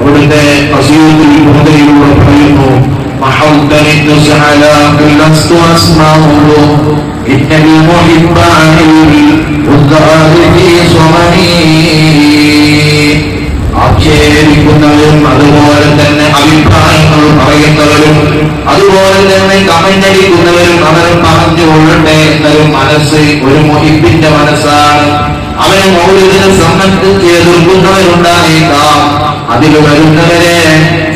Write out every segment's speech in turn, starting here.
അവിടുത്തെ ഖസീദത്തിൽ മുഹദയിലൂടെ പറയുന്നു محوطني النزع لك لست أسمعه إن المحب عن الوزار في صمني ആക്ഷേപിക്കുന്നവരും അതുപോലെ തന്നെ അഭിപ്രായങ്ങൾ പറയുന്നവരും അതുപോലെ തന്നെ കമന്റ് അടിക്കുന്നവരും അവർ പറഞ്ഞുകൊള്ളട്ടെ എന്നൊരു മനസ്സ് ഒരു മുഹിബിന്റെ മനസ്സാണ്. അവന് മൗലിദിനെ സംബന്ധിച്ച് എതിർക്കുന്നവരുണ്ടായേക്കാം, അതിൽ വരുന്നവരെ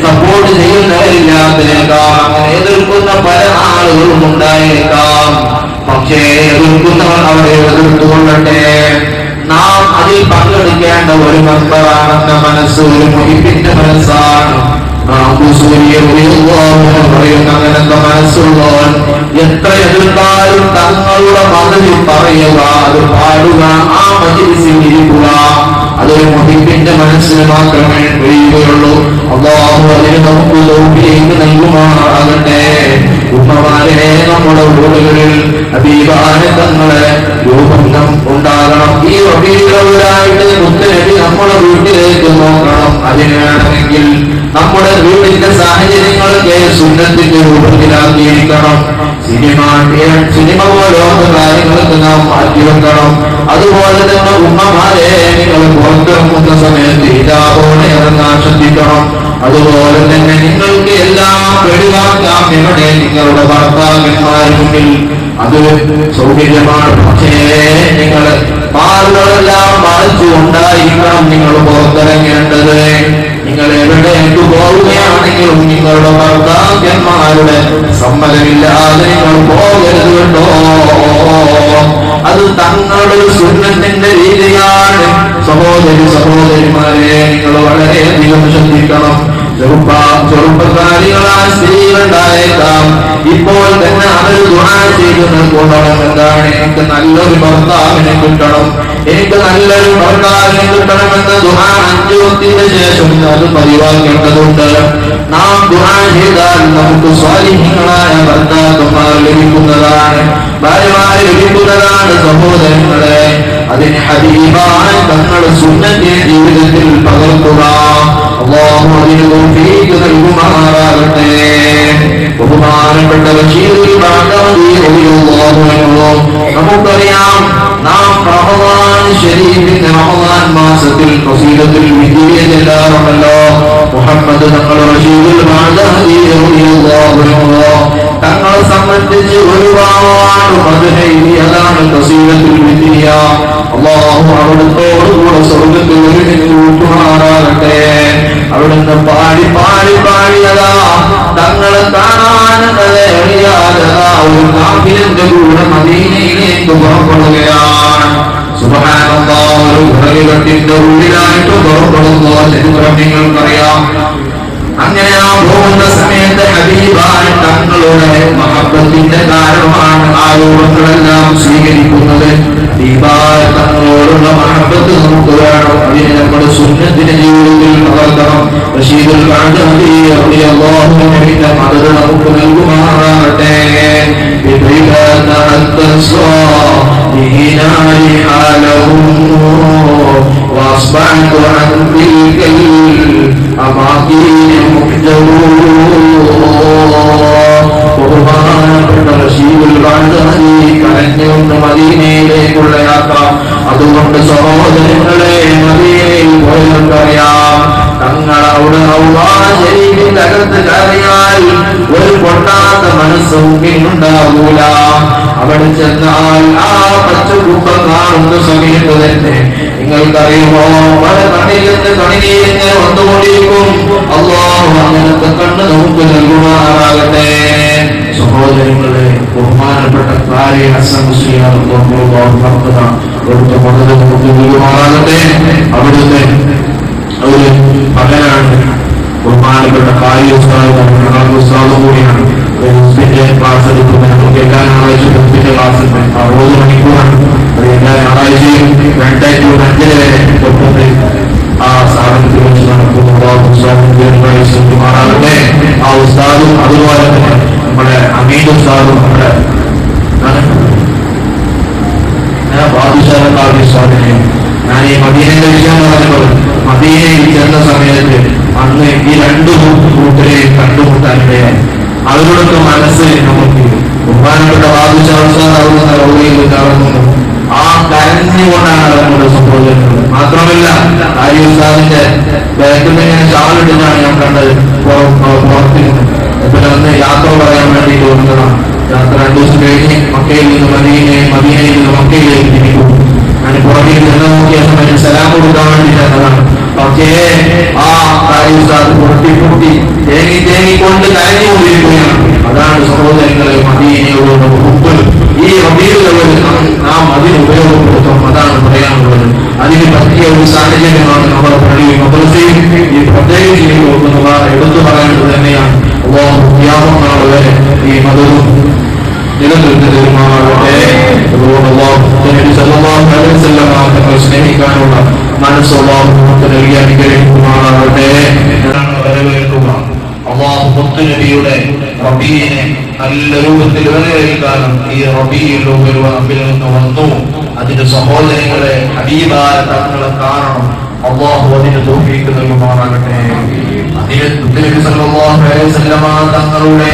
സപ്പോർട്ട് ചെയ്യുന്നവരില്ലാത്തതിനേക്കാം, അങ്ങനെ എതിർക്കുന്ന പല ആളുകളും ഉണ്ടായേക്കാം. പക്ഷേ എതിർക്കുന്നവർ അവരെ എതിർത്തുകൊള്ളട്ടെ. നാം അതിൽ പങ്കെടുക്കേണ്ട ഒരു മെമ്പറാണെന്ന മനസ്സ് ഒരു മുഹിബിന്റെ മനസ്സാണ്. പറയുന്ന അങ്ങനത്തെ മനസ്സുള്ളവൻ എത്ര എതിർത്താലും തങ്ങളുടെ മകളിൽ പറയുക, അത് പാടുക, ആ മജ്‌ലിസിൽ ഇരിക്കുക, അതൊരു മുഹിബിന്റെ മനസ്സിന് മാത്രമേ കഴിയുകയുള്ളൂ. അല്ലാഹു അതിന് നമുക്ക് തൗഫീഖ് നൽകുമാറാകട്ടെ. ഉമ്മമാരെ, നമ്മുടെ വീടുകളിൽ ഹബീബായ തങ്ങളെ രൂപം ഉണ്ടാകണം. ഈ റബീഉൽ മുത്തനബി നമ്മുടെ വീട്ടിലേക്ക് നോക്കണം. അതിന് വേണമെങ്കിൽ നമ്മുടെ വീടിന്റെ സാഹചര്യങ്ങളൊക്കെ സുന്നത്തിന്റെ രൂപത്തിലാക്കിയിരിക്കണം. സിനിമ പോലുള്ള കാര്യങ്ങളൊക്കെ നാം മാറ്റിവെക്കണം. അതുപോലെ തന്നെ ഉമ്മമാരെ, നിങ്ങൾ പുറത്തിറങ്ങുന്ന സമയത്ത് ഹിജാബോടെ ഇറങ്ങാൻ ശ്രദ്ധിക്കണം. അതുപോലെ തന്നെ നിങ്ങൾക്ക് എല്ലാം വെളിവാക്കാം എവിടെ നിങ്ങളുടെ ഭർത്താക്കന്മാരുടെ മുന്നിൽ, അത് സൗകര്യമാണ്. പക്ഷേ നിങ്ങൾ പാലുകളെല്ലാം മറിച്ചുകൊണ്ടായിരിക്കണം നിങ്ങൾ പുറത്തിറങ്ങേണ്ടത്. നിങ്ങൾ എവിടേക്ക് പോവുകയാണെങ്കിലും നിങ്ങളുടെ ഭർത്താക്കന്മാരുടെ സമ്മതമില്ലാതെ നിങ്ങൾ പോകരുത് കേട്ടോ. അത് തങ്ങളുടെ സുന്നത്തിന്റെ രീതിയാണ്. സഹോദരിമാരെ, നിങ്ങൾ വളരെയധികം ശ്രദ്ധിക്കണം. ചെറുപ്പക്കാരികളായ സ്ത്രീകളുണ്ടായേക്കാം, ഇപ്പോൾ തന്നെ അവർ ദുആ ചെയ്ത് കൊണ്ടണം. എന്താണ്? എനിക്ക് നല്ലൊരു ഭർത്താവിനെ കിട്ടണം, എനിക്ക് നല്ലൊരു ഭർത്താവിനെ കിട്ടണമെന്ന് ദുആ 5 വക്തിന് ശേഷം അത് പതിവാക്കേണ്ടതുണ്ട്. നാം ദുആ ചെയ്താൽ നമുക്ക് സ്വാലിഹീങ്ങളായ ഭർത്താക്കന്മാർ ലഭിക്കുന്നതാണ്, ഭാര്യമാരെ ലഭിക്കുന്നതാണ്. സഹോദരങ്ങളെ, അതിന് ഹബീബായ തങ്ങളുടെ സുന്നത്തെ ജീവിതത്തിൽ പകർത്തുക. അല്ലാഹു അതിന് തൗഫീഖ് നൽകുമാറാകട്ടെ. ബഹുമാനപ്പെട്ട ബഷീറുൽ ബാഖവി റളിയല്ലാഹു അൻഹു, നമുക്കറിയാം, നാം റമദാൻ ശരീഫിന്റെ റമദാൻ മാസത്തിൽ ഖസീദത്തുൽ വിദ്യ ചെല്ലാറുണ്ടല്ലോ. മുഹമ്മദ് തങ്ങൾ ബഷീറുൽ ബാഖവി റളിയല്ലാഹു അൻഹു തങ്ങളെ സംബന്ധിച്ച് ഒരുപാട് മദ്ഹ്, അതാണ് ഖസീദത്തുൽ വിദ്യ. അല്ലാഹു അവിടുത്തോടുകൂടെ സ്വർഗ്ഗത്തിൽ ഒരുമിച്ച് കൂട്ടുമാറാകട്ടെ. അവിടുന്ന് പാടി പാടി പാടിയതാ തങ്ങളെ കാണാനെന്നത് എളിയാതതാ ഒരു കാഫിലിന്റെ കൂടെ മദീനയിലേക്ക് പുറപ്പെടുകയാണ്. സുബ്ഹാനല്ലാഹ്, ഒരു ഉറവിടത്തിന്റെ ഉള്ളിലായിട്ട് പുറപ്പെടുന്ന ചരിത്രം നിങ്ങൾക്കറിയാം. അങ്ങനെ ആ പോകുന്ന സമയത്ത് ഹബീബായ തങ്ങളുടെ മഹബ്ബത്തിന്റെ കാരണമാണ് ആ രൂപങ്ങളെല്ലാം സ്വീകരിക്കുന്നത്. ഹബീബായ തങ്ങളോടുള്ള മഹബ്ബത്ത് നമുക്ക് വേണം. അതിന് നമ്മുടെ സുന്നത്തിന്റെ ജീവിതത്തിൽ പകർത്തണം. ബഷീറുൽ ബാഖവി റളിയല്ലാഹു അൻഹുവിന്റെ മദദ് നമുക്ക് നൽകുമാറാകട്ടെ. وأصبحت عن تلك الأماكن ബഹുമാനപ്പെട്ട ബഷീറുൽ ബാഖവി കരഞ്ഞുകൊണ്ട് മദീനയിലേക്കുള്ള യാത്ര. അതുകൊണ്ട് സഹോദരങ്ങളെ, മദീനയിൽ പോയവർക്കറിയാം, തങ്ങൾ അവിടെ ശരീരത്തിന്റെ അകത്ത് കയറിയാൽ ഒരു പൊട്ടാത്ത മനസ്സും പിന്നുണ്ടാകൂല. അവിടെ ചെന്നാൽ ആ പച്ചക്കുപ്പം കാണുന്ന സമയത്ത് തന്നെ നിങ്ങൾക്കറിയുമോ, വളരെ കണ്ണിലെന്ന് കണിനീരിങ്ങനെ വന്നുകൊണ്ടിരിക്കും. അല്ലാഹു അങ്ങനത്തെ കണ്ണ് നമുക്ക് നൽകുമാറാകട്ടെ. സഹോദരങ്ങളെ, ബഹുമാനപ്പെട്ട ഖാരി ഹസൻ മുസ്ലിയാർ അവിടുത്തെ മദദ് നമുക്ക് നൽകുമാറാകട്ടെ. അവിടുത്തെ ഒരു മകനാണ് ബഹുമാനപ്പെട്ട ഖാരി ഉസ്താദ് കൂടിയാണ്. ക്ലാസ് എടുക്കുന്നത് നമുക്ക് എല്ലാ ഞായറാഴ്ചയും ക്ലാസ് 60 മണിക്കൂറാണ്. അത് എല്ലാ ഞായറാഴ്ചയും 2 to 5 വരെ തൊട്ടത് ആ സ്ഥാപനത്തിൽ വെച്ച് നടത്തുമാറാകട്ടെ. ആ ഉസ്താദും അതുപോലെ തന്നെ നമ്മുടെ അമീൻ ഉസ്താദും നമ്മുടെ ബാദുഷാ ഉസ്താദിനെയും ഞാൻ ഈ മദീനയുടെ വിഷയം പറഞ്ഞപ്പോൾ മദീനയിൽ ചെന്ന സമയത്ത് അന്ന് ഈ രണ്ടു കൂട്ടരെയും കണ്ടുമുട്ടാനിടയായി. അവരുടെ മനസ്സ് നമുക്ക് ബഹുമാനപ്പെട്ട ബാബുശാസ്ത്രയിൽ കറങ്ങുന്നു. ആ കരഞ്ഞുകൊണ്ടാണ് നമ്മുടെ സംഭവിക്കുന്നത്. മാത്രമല്ല ആര്യുസാദിന്റെ ബാക്കിൽ ഇങ്ങനെ ഷാളിട്ടാണ് ഞാൻ കണ്ടത് പുറത്തിരുന്ന്. ഇപ്പൊ അന്ന് യാത്ര പറയാൻ വേണ്ടിയിട്ട് വന്നതാണ്. യാത്ര 2 ദിവസം കഴിഞ്ഞ് മക്കയിൽ നിന്ന് മദീനയിൽ നിന്ന് മക്കയിലേക്ക് തിരിക്കും. ഞാൻ പുറകിൽ നിന്ന് നോക്കിയ സമയത്ത് സലാം കൊടുക്കാൻ വേണ്ടി ചെന്നതാണ്. പക്ഷേ ആ ആര്യുസാദ് പൊട്ടി തേങ്ങിക്കൊണ്ട് കരഞ്ഞുകൊണ്ടിരിക്കുകയാണ്. അതാണ് സഹോദരങ്ങളെ മദീനയോട് മുമ്പ് ഈ റബീഉൽ അവ്വൽ നാം അതിന് ഉപയോഗപ്പെടുത്തും. അതാണ് പറയാനുള്ളത്. അതിന് പറ്റിയ ഒരു സാഹചര്യമാണ് നമ്മുടെ പള്ളിയിൽ മദ്രസയിൽ ഈ പ്രത്യേകിച്ച് എടുത്തു പറയേണ്ടത് തന്നെയാണ്. അല്ലാഹു ഖിയാമത്ത് നാൾ വരെ ഈ മതവും നിലനിർത്തി തരുമാറാകട്ടെ. സ്നേഹിക്കാനുള്ള മനസ്സ് അല്ലാഹു നമുക്ക് നൽകി അനുഗ്രഹിക്കുമാറാകട്ടെ. വരവേൽക്കുക. അല്ലാഹു മുത്തുനബിയുടെ റബീഇനെ നല്ല രൂപത്തിൽ വരവേൽക്കാനും ഈ റബീഉൽ അവ്വൽ നമ്മിൽ നിന്ന് വന്നു. അതിന്റെ സഹോദരങ്ങളെ ഹബീബായ തങ്ങളെ കാണണം. അല്ലാഹു അതിന് തൗഫീഖ് നൽകുമാറാകട്ടെ. അതിന് നബി സല്ലല്ലാഹു അലൈഹി വസല്ലമ തങ്ങളുടെ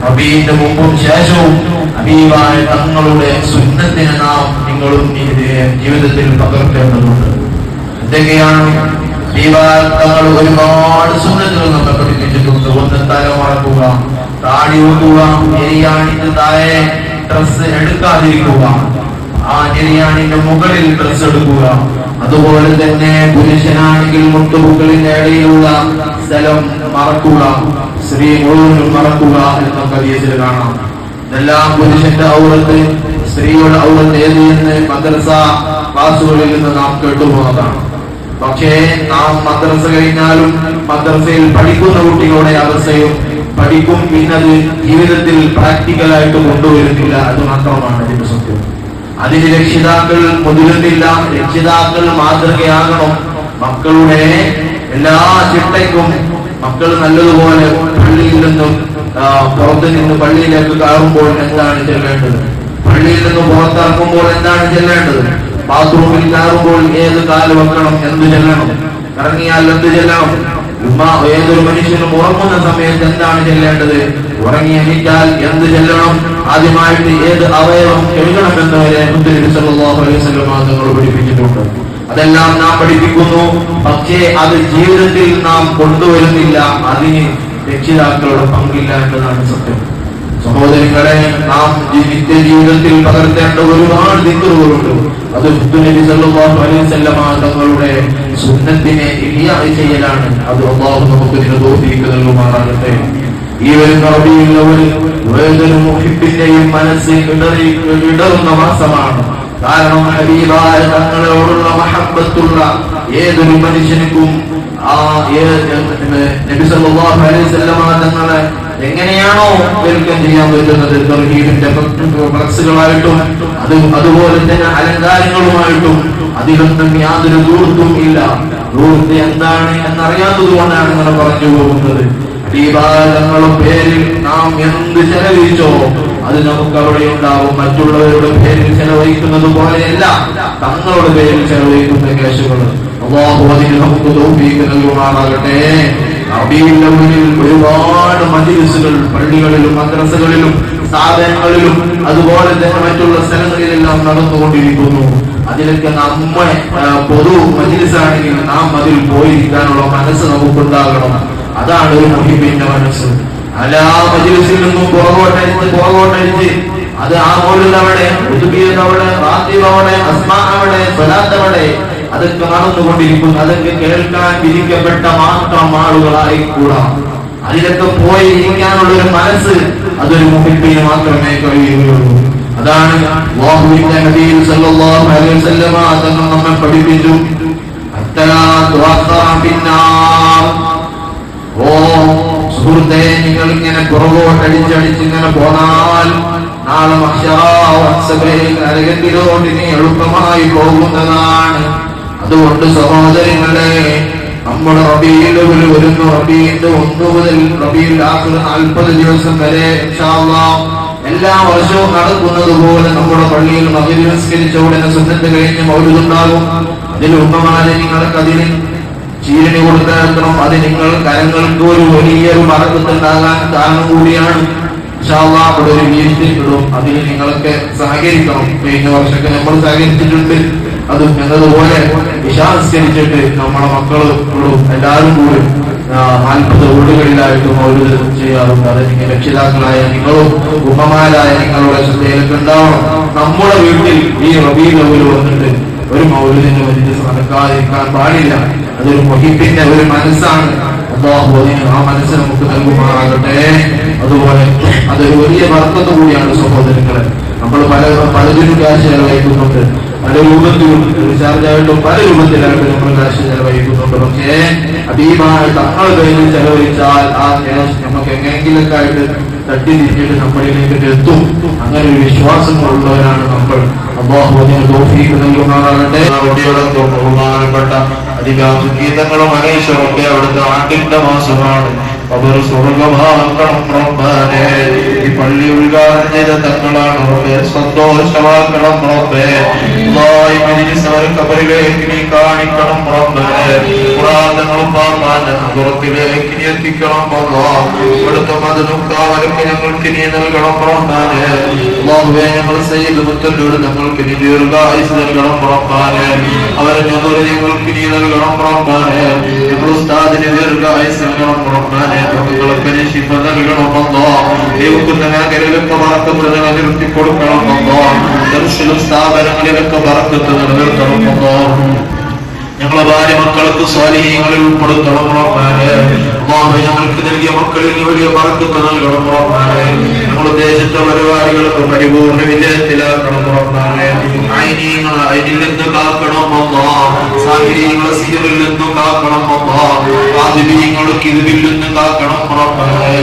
റബീഇന്റെ മുമ്പും ശേഷവും ഹബീബായ തങ്ങളുടെ സുന്നത്തിനെ നാം നിങ്ങളും ജീവിതത്തിൽ പകർത്തേണ്ടതുണ്ട്. എന്തൊക്കെയാണ് തങ്ങൾ ഒരുപാട് സുന്നത്തുകൾ നമ്മെ പഠിപ്പിച്ചിട്ടുണ്ട്. ഒന്ന് തല മറക്കുക, താടി വെക്കുക, ഞെരിയാണിന്റെ താഴെ ഡ്രസ് എടുക്കാതിരിക്കുക, ആ ഞെരിയാണിന്റെ മുകളിൽ ഡ്രസ് എടുക്കുക. അതുപോലെ തന്നെ പുരുഷനാണെങ്കിൽ മുട്ടുപുക്കളിന്റെ ഇടയിലുള്ള സ്ഥലം മറക്കുക, സ്ത്രീ മുഴുവനും മറക്കുക എന്നൊക്കെ ഹദീസിൽ കാണാം. ഇതെല്ലാം പുരുഷന്റെ ഔറത്ത്, സ്ത്രീയുടെ ഔറത്ത് ഏത് എന്ന് മദ്രസ ക്ലാസുകളിൽ നിന്ന് നാം കേട്ടുപോകുന്നതാണ്. പക്ഷേ നാം മദ്രസ കഴിഞ്ഞാലും മദ്രസയിൽ പഠിക്കുന്ന കുട്ടികളുടെ അവസ്ഥയും പഠിക്കും, പിന്നത് ജീവിതത്തിൽ പ്രാക്ടിക്കലായിട്ട് കൊണ്ടുവരുന്നില്ല. അത് മാത്രമാണ് ഇതിന്റെ സത്യം. അതിന് രക്ഷിതാക്കൾ മുതിരുന്നില്ല. രക്ഷിതാക്കൾ മാതൃകയാകണം. മക്കളുടെ എല്ലാ ചിട്ടയ്ക്കും മക്കൾ നല്ലതുപോലെ പള്ളിയിൽ നിന്നും പുറത്തു നിന്ന് പള്ളിയിലേക്ക് കയറുമ്പോൾ എന്താണ് ചെല്ലേണ്ടത്, പള്ളിയിൽ നിന്ന് പുറത്തിറങ്ങുമ്പോൾ എന്താണ് ചെല്ലേണ്ടത്, ബാത്റൂമിൽ കയറുമ്പോൾ ഏത് കാല് വെക്കണം, എന്ത് ചെല്ലണം, ഇറങ്ങിയാൽ എന്ത് ചെല്ലണം, ഏതൊരു മനുഷ്യനും ഉറങ്ങുന്ന സമയത്ത് എന്താണ് ചെല്ലേണ്ടത്, ഉറങ്ങി എണീറ്റാൽ എന്ത് ചെല്ലണം, ആദ്യമായിട്ട് ഏത് അവയവം കഴുകണമെന്ന് വരെ നബി സല്ലല്ലാഹു അലൈഹി വസല്ലം തങ്ങൾ പഠിപ്പിച്ചിട്ടുണ്ട്. അതെല്ലാം നാം പഠിപ്പിക്കുന്നു. പക്ഷേ അത് ജീവിതത്തിൽ നാം കൊണ്ടുവരുന്നില്ല. അതിന് രക്ഷിതാക്കളുടെ പങ്കില്ല എന്നതാണ് സത്യം. സഹോദരങ്ങളെ, നാം നിത്യ ജീവിതത്തിൽ പകർത്തേണ്ട ഒരുപാട് ദിക്റുകളുണ്ട്. അത് നബി സല്ലല്ലാഹു അലൈഹി വസല്ലം തങ്ങളുടെ സുന്നത്തിനെ ഇഹ്യാ ചെയ്യലാണ്. അത് അല്ലാഹു നമുക്ക് തൗഫീഖ് നൽകുമാറാകട്ടെ. ഈ വരുന്ന റബീഉൽ അവ്വൽ ഏതൊരു മുഹിബ്ബിന്റെയും മനസ്സ് ഇടറുന്ന മാസമാണ്. കാരണം ഹബീബായ തങ്ങളോടുള്ള മഹബ്ബത്തുള്ള ഏതൊരു മനുഷ്യനും നബി സല്ലല്ലാഹു അലൈഹി വസല്ലം തങ്ങളെ എങ്ങനെയാണോ വെൽക്കം ചെയ്യാൻ പറ്റുന്നത്, തൗഹീദിന്റെ ഫ്ലക്സുകളായിട്ടും അതുപോലെ തന്നെ അലങ്കാരങ്ങളുമായിട്ടും അതിലൊന്നും യാതൊരു ദൂർത്തും ഇല്ല. ദൂർത്ത് എന്താണ് എന്നറിയാത്തത് കൊണ്ടാണ് ഇങ്ങനെ പറഞ്ഞു പോകുന്നത്. ഹബീബായ പേരിൽ നാം എന്ത് ചെലവഴിച്ചോ അത് നമുക്ക് അവിടെ ഉണ്ടാവും. മറ്റുള്ളവരുടെ പേരിൽ ചെലവഴിക്കുന്നത് പോലെയല്ല തങ്ങളുടെ പേരിൽ ചെലവഴിക്കുന്ന കേസുകൾ. അല്ലാഹു അതിന് നമുക്ക് തൗഫീഖ് നൽകുമാറാകട്ടെ. റബീഉൽ അവ്വലിൽ ഒരുപാട് മജ്‌ലിസുകൾ പള്ളികളിലും മദ്രസകളിലും സ്ഥാപനങ്ങളിലും അതുപോലെ തന്നെ മറ്റുള്ള സ്ഥലങ്ങളിലെല്ലാം നടന്നുകൊണ്ടിരിക്കുന്നു. അതിലൊക്കെ നമ്മെ പൊതു മജ്‌ലിസാണെങ്കിൽ നാം അതിൽ പോയിരിക്കാനുള്ള മനസ്സ് നമുക്കുണ്ടാകണം. അതാണ് ഒരു മുഹിബിന്റെ മനസ്സ്. എല്ലാ മജ്‌ലിസിൽ നിന്നും പുറകോട്ടടിച്ച് അത് ആ മൗലിദവിടെ, ഉദ്ബിയതവിടെ, റാത്തിബവിടെ, അസ്മാഅവിടെ, സ്വലാത്തവിടെ അതൊക്കെ നടന്നുകൊണ്ടിരിക്കുന്നു. അതൊക്കെ കേൾക്കാൻ വിധിക്കപ്പെട്ട മാത്രം ആളുകളായി കൂടാ. അതിലൊക്കെ പോയി ഇരിക്കാനുള്ള ഒരു മനസ്സ് അതൊരു മുഹിബിന് മാത്രമേ കഴിയുകയുള്ളൂ. അതാണ് അല്ലാഹുവിന്റെ ഹബീബ് സല്ലല്ലാഹു അലൈഹി വസല്ലം തങ്ങൾ നമ്മെ പഠിപ്പിച്ചു. ഓ സുഹൃത്തെ, നിങ്ങൾ ഇങ്ങനെ പുറകോട്ടടിച്ചടിച്ച് ഇങ്ങനെ പോന്നാൽ നാളെ നരകത്തിലോട്ട് നീ എളുപ്പമായി പോകുന്നതാണ്. അതുകൊണ്ട് സഹോദരങ്ങളെ, നമ്മുടെ റബീഉൽ അവ്വൽ വരുന്നു. റബീഇന്റെ 1 മുതൽ റബീഉൽ ആഖിർ 40 ദിവസം വരെ ഇൻഷാ അല്ലാഹ് എല്ലാ വർഷവും നടക്കുന്നത് പോലെ നമ്മുടെ പള്ളിയിൽ മഗ്‌രിബ് നിസ്കരിച്ച ഉടനെ സുന്നത്ത് കഴിഞ്ഞ് മൗലിദ് ഉണ്ടാകും. അതിൽ ഉമ്മമാരെ നിങ്ങൾക്ക് അതിന് ചീരണി കൊടുത്തിറക്കണം. അത് നിങ്ങൾ കരങ്ങൾക്ക് ഒരു വലിയൊരു മറക്കത്തുണ്ടാകാൻ കാരണം കൂടിയാണ്. ഇൻഷാ അല്ലാഹ് അവിടെ ഒരു വീഴ്ച ഇടും. അതിൽ നിങ്ങളൊക്കെ സഹകരിക്കണം. കഴിഞ്ഞ വർഷമൊക്കെ നമ്മൾ സഹകരിച്ചിട്ടുണ്ട്. അതും എന്നതുപോലെ വിശ്വാസിച്ചിട്ട് നമ്മളെ മക്കളും എല്ലാവരും കൂടി 40 വീടുകളിലായിട്ട് മൗലിദ് ചെയ്യാറുണ്ട്. അത് നിങ്ങൾ രക്ഷിതാക്കളായ നിങ്ങളും ഉമ്മമാരായ നിങ്ങളുടെ ശ്രദ്ധയിലൊക്കെ ഉണ്ടാവണം. നമ്മുടെ വീട്ടിൽ ഈ റബീഉൽ അവ്വൽ വന്നിട്ട് ഒരു മൗലിദിന് വേണ്ടി നടക്കാതിരിക്കാൻ പാടില്ല. അതൊരു മുഹിബിന്റെ ഒരു മനസ്സാണ്. അല്ലാഹു ആ മനസ്സ് നമുക്ക് നൽകുമാറാകട്ടെ. അതുപോലെ അതൊരു വലിയ ബർക്കത്ത് കൂടിയാണ് സഹോദരങ്ങളെ. നമ്മൾ പലതിനും കാശ് ചെലവഴിക്കുന്നുണ്ട്, പല രൂപത്തിലും റീചാർജ് ആയിട്ടും പല രൂപത്തിലായിട്ട് നമ്മൾ കാശ് ചെലവഴിക്കുന്നുണ്ട്. പക്ഷേ ഹബീബായ തങ്ങൾ കയ്യിൽ ചെലവഴിച്ചാൽ ആ ക്യാഷ് നമുക്ക് എങ്ങനെയെങ്കിലൊക്കെ ആയിട്ട് തട്ടി തിരിഞ്ഞിട്ട് നമ്മളിലേക്ക് എത്തും. അങ്ങനെ ഒരു വിശ്വാസമുള്ളവരാണ് നമ്മൾ. അല്ലാഹു അതിന് തൗഫീഖ് നൽകുമാറാകട്ടെ. ബഹുമാനപ്പെട്ട അധികം ഗീതങ്ങളും അനീഷമൊക്കെ അവിടുത്തെ ആണ്ടിന്റെ മാസമാണ്. അവർ സ്വർഗമാക്കണം റബ്ബാനെ. ഈ പള്ളി ഉദ്ഘാടനം ചെയ്ത തങ്ങളാണ് റബ്ബേ, സന്തോഷമാക്കണം റബ്ബേ. ഖബറിലേക്ക് നീ കാണിക്കണം റബ്ബേ. പുരാതങ്ങളും പുറത്തിലേക്ക് നീ എത്തിക്കണം അല്ലാഹ്. ഇവിടുത്തെ മദനുക്കാവലൊക്കെ ഞങ്ങൾക്ക് നീ നൽകണം റബ്ബാനെ. അല്ലാഹുവേ, ഞങ്ങൾ സയ്യിദ് മുത്തല്ലോട് ഞങ്ങൾക്ക് നീ ദീർഘായുസ്സ് നൽകണം റബ്ബാനെ. അവരെ ഞങ്ങൾക്ക് നീ നൽകണം റബ്ബാനെ. ഞങ്ങൾ ഉസ്താദിന് ദീർഘായുസ്സ് നൽകണം റബ്ബാനെ. മക്കളൊക്കെ നീ ശിഫ നൽകണം അല്ലാഹ്. ദൈവത്തിന്റെ മേഖലയിലൊക്കെ ബറക്കത്ത് നിലനിർത്തി കൊടുക്കണം അല്ലാഹ്. ദർശന സ്ഥാപനങ്ങളിലൊക്കെ ബറക്കത്ത് നിലനിർത്തണം അല്ലാഹ്. ഞങ്ങളെ ഭാര്യ മക്കൾക്ക് സ്വാലിഹീങ്ങളിൽ ഉൾപ്പെടുത്തണം റബ്ബാനെ. അല്ലാഹു ഞങ്ങൾക്ക് നൽകിയ മക്കളിൽ വലിയ ബറക്കത്ത് നൽകണം റബ്ബാനെ. ഞങ്ങളുടെ ദേശത്തെ പരിപാടികൾക്ക് പരിപൂർണ്ണ വിജയത്തിലാക്കണം റബ്ബാനെ. ഐനിൽ നിന്ന് കാക്കണം അല്ലാഹ്. സാഹിര്യങ്ങളെ സിഹറിൽ നിന്ന് കാക്കണം അല്ലാഹ്. വാദിബീങ്ങളെ കിദ്ബിൽ നിന്ന് കാക്കണം റബ്ബാനെ.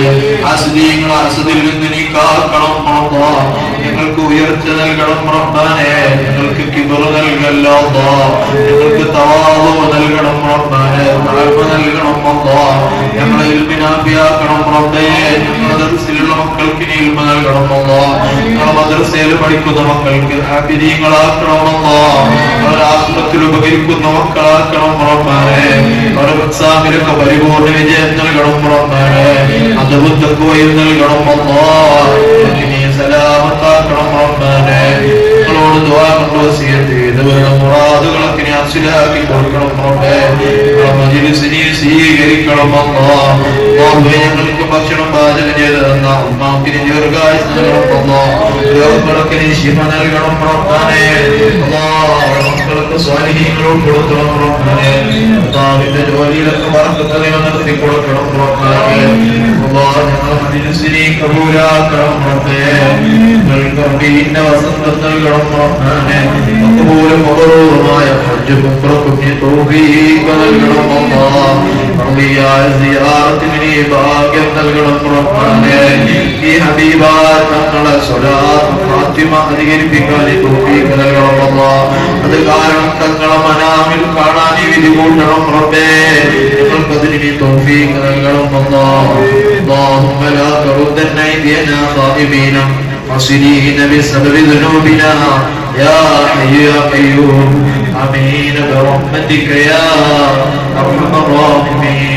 അസ്ദീങ്ങളെ അസ്ദിൽ നിന്ന് നീ കാക്കണം അല്ലാഹ്. ഞങ്ങൾക്ക് ഉയർച്ച നൽകണം റബ്ബാനെ. ഞങ്ങൾക്ക് കിബ്ർ നൽകല്ല അല്ലാഹ്. ഞങ്ങൾക്ക് തവാദു നൽകണം റബ്ബാനെ. തഅഫു നൽകണം അല്ലാഹ്. ഞങ്ങളെ ഇൽമിനാഫിയാക്കണം റബ്ബേ. മദ്രസയിലുള്ള മക്കൾക്ക് നീ ഇൽമ നൽകണം അല്ലാഹ്. ഞങ്ങളെ മദ്രസയിൽ പഠിക്കുന്ന മക്കൾക്ക് ഹാഫിദീങ്ങളാക്കണം അല്ലാഹ്. അവരെ ആഖിറത്തിൽ ഉപകരിക്കുന്ന മക്കളാക്കണം റബ്ബാനെ. അവരെ എക്സാമിലൊക്കെ പരിപൂർണ്ണ വിജയം നൽകണം റബ്ബാനെ. അദബും തഖ്വയും നൽകണം അല്ലാഹ്. നീ സലാമത്താക്കണം റബ്ബാനെ. ഞങ്ങളോട് ദുആ കൊണ്ട് വസിയത്ത് ചെയ്തവരുടെ മുറാദുകളൊക്കെ നീ അസ്ലാക്കി കൊടുക്കണം റബ്ബേ. മജ്ലിസിനെ സ്വീകരിക്കണം അല്ലാഹ്. അല്ലാഹുവേ, ഞങ്ങൾക്ക് ഭക്ഷണം പാചകം ചെയ്ത് തന്ന ഉമ്മാക്ക് നീ ദീർഘായുസ്സ് നൽകണം അല്ലാഹ്. രോഗങ്ങളൊക്കെ നീ ശിഫ നൽകണം റബ്ബാനെ. അല്ലാഹ് മക്കൾക്ക് സ്വാലിഹീങ്ങളോട് കൊടുക്കണം റബ്ബാനെ. അല്ലാഹുവിന്റെ ജോലിയിലൊക്കെ ബറക്കത്ത് നിലനിർത്തി കൊടുക്കണം റബ്ബാനെ. അല്ലാഹ് ഞങ്ങളുടെ മജ്ലിസിനെ കബൂലാക്കണം റബ്ബേ. ഞങ്ങൾക്ക് റബ്ബിന്റെ വസന്തം നൽകണം റബ്ബാനെ. മഖബൂലും മബ്റൂറുമായ ഹജ്ജും ഉംറക്കും നീ തൗഫീഖ് നൽകണം അല്ലാഹ്. റബ്ബിയായ സിയാറത്തിന് നീ ഭാഗ്യം നൽകണം റബ്ബാനെ. ഈ ഹബീബായ തങ്ങളെ സ്വലാത്ത് ഫാത്തിമ അധികരിപ്പിക്കാൻ നീ തൗഫീഖ് നൽകണം അല്ലാഹ്. അത് കാരണം തങ്ങളെ മനാമിൽ കാണാൻ നീ വിധി കൂട്ടണം റബ്ബേ. ഞങ്ങൾക്ക് അതിന് നീ തൗഫീഖ് നൽകണം അല്ലാഹ്. اللهم لا تردن أيدينا خائبين خاسرين بسبب ذنوبنا يا حي يا قيوم آمين برحمتك يا أرحم الراحمين.